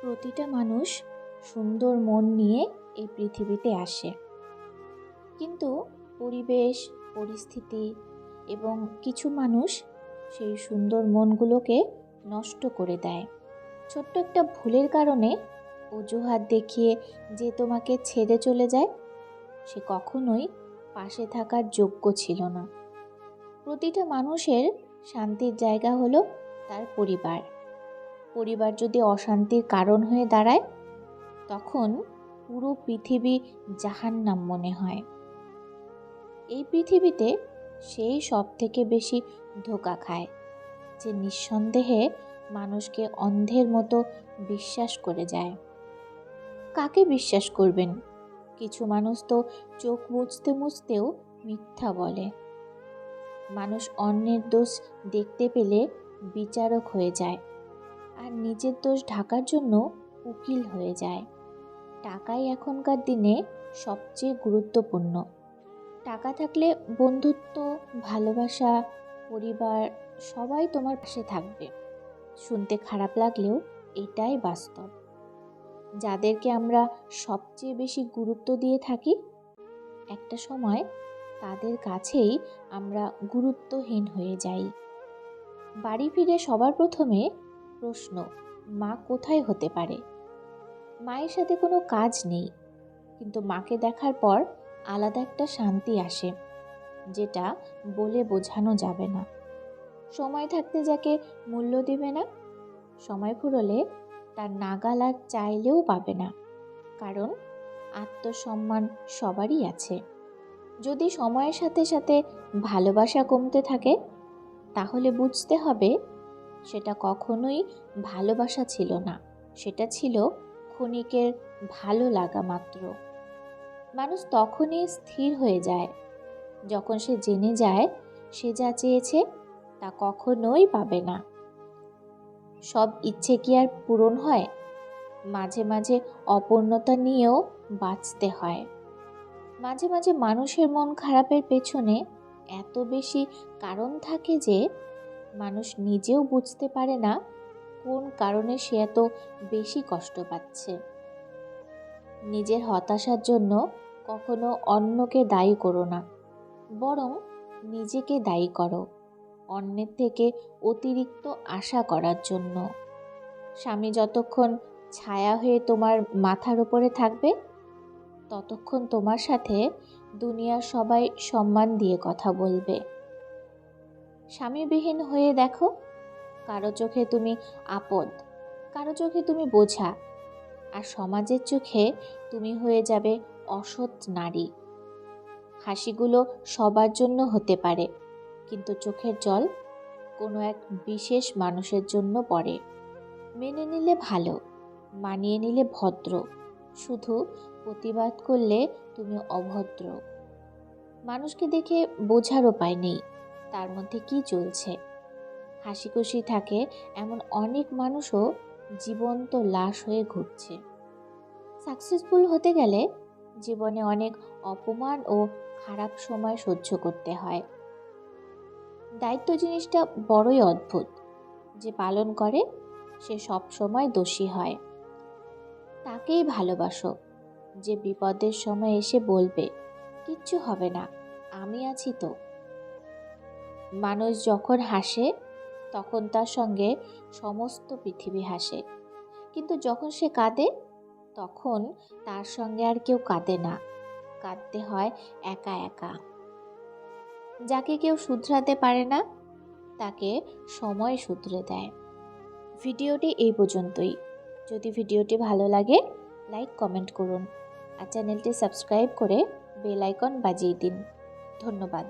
প্রতিটা মানুষ সুন্দর মন নিয়ে এই পৃথিবীতে আসে, কিন্তু পরিবেশ, পরিস্থিতি এবং কিছু মানুষ সেই সুন্দর মনগুলোকে নষ্ট করে দেয়। ছোট্ট একটা ভুলের কারণে অজুহাত দেখিয়ে যে তোমাকে ছেড়ে চলে যায়, সে কখনোই পাশে থাকার যোগ্য ছিল না। প্রতিটা মানুষের শান্তির জায়গা হলো তার পরিবার। পরিবার যদি অশান্তির কারণ হয়ে দাঁড়ায়, তখন পুরো পৃথিবী জাহান্নাম মনে হয়। এই পৃথিবীতে সেই সব থেকে বেশি ধোঁকা খায়, যে নিঃসন্দেহে মানুষকে অন্ধের মতো বিশ্বাস করে যায়। কাকে বিশ্বাস করবেন? কিছু মানুষ তো চোখ মুছতে মুছতেও মিথ্যা বলে। মানুষ অন্যের দোষ দেখতে পেলে বিচারক হয়ে যায়, আর নিজের দোষ ঢাকার জন্য উকিল হয়ে যায়। টাকাই এখনকার দিনে সবচেয়ে গুরুত্বপূর্ণ। টাকা থাকলে বন্ধুত্ব, ভালোবাসা, পরিবার সবাই তোমার পাশে থাকবে। শুনতে খারাপ লাগলেও এটাই বাস্তব। যাদেরকে আমরা সবচেয়ে বেশি গুরুত্ব দিয়ে থাকি, একটা সময় তাদের কাছেই আমরা গুরুত্বহীন হয়ে যাই। বাড়ি ফিরে সবার প্রথমে প্রশ্ন, মা কোথায় হতে পারে? মায়ের সাথে কোনো কাজ নেই, কিন্তু মাকে দেখার পর আলাদা একটা শান্তি আসে, যেটা বলে বোঝানো যাবে না। সময় থাকতে যাকে মূল্য দিবে না, সময় ফুরলে তার নাগাল আর চাইলেও পাবে না। কারণ আত্মসম্মান সবারই আছে। যদি সময়ের সাথে সাথে ভালোবাসা কমতে থাকে, তাহলে বুঝতে হবে সেটা কখনোই ভালোবাসা ছিল না, সেটা ছিল ক্ষণিকের ভালো লাগা মাত্র। মানুষ তখনই স্থির হয়ে যায় যখন সে জেনে যায় সে যা চেয়েছে তা কখনোই পাবে না। সব ইচ্ছে কি আর পূরণ হয়? মাঝে মাঝে অপূর্ণতা নিয়েও বাঁচতে হয়। মাঝে মাঝে মানুষের মন খারাপের পেছনে এত বেশি কারণ থাকে যে মানুষ নিজেও বুঝতে পারে না কোন কারণে সে এত বেশি কষ্ট পাচ্ছে। নিজের হতাশার জন্য কখনো অন্যকে দায়ী করো না, বরং নিজেকে দায়ী করো অন্যের থেকে অতিরিক্ত আশা করার জন্য। স্বামী যতক্ষণ ছায়া হয়ে তোমার মাথার উপরে থাকবে, ততক্ষণ তোমার সাথে দুনিয়ার সবাই সম্মান দিয়ে কথা বলবে। স্বামীবিহীন হয়ে দেখো, কারো চোখে তুমি আপদ, কারো চোখে তুমি বোঝা, আর সমাজের চোখে তুমি হয়ে যাবে অসৎ নারী। হাসিগুলো সবার জন্য হতে পারে, কিন্তু চোখের জল কোনো এক বিশেষ মানুষের জন্য পড়ে। মেনে নিলে ভালো, মানিয়ে নিলে ভদ্র, শুধু প্রতিবাদ করলে তুমি অভদ্র। মানুষকে দেখে বোঝার উপায় নেই তার মধ্যে কি চলছে। হাসি খুশি থাকে এমন অনেক মানুষও জীবন্ত লাশ হয়ে ঘুরছে। সাকসেসফুল হতে গেলে জীবনে অনেক অপমান ও খারাপ সময় সহ্য করতে হয়। দায়িত্ব জিনিসটা বড়ই অদ্ভুত, যে পালন করে সে সব সময় দোষী হয়। তাকেই ভালোবাসো যে বিপদের সময় এসে বলবে, কিচ্ছু হবে না, আমি আছি তো। মানুষ যখন হাসে তখন তার সঙ্গে সমস্ত পৃথিবী হাসে, কিন্তু যখন সে কাঁদে তখন তার সঙ্গে আর কেউ কাঁদে না, কাঁদতে হয় একা একা। যাকে কেউ শুধরাতে পারে না, তাকে সময় শুধরে দেয়। ভিডিওটি এই পর্যন্তই। যদি ভিডিওটি ভালো লাগে, লাইক কমেন্ট করুন আর চ্যানেলটি সাবস্ক্রাইব করে বেল আইকন বাজিয়ে দিন। ধন্যবাদ।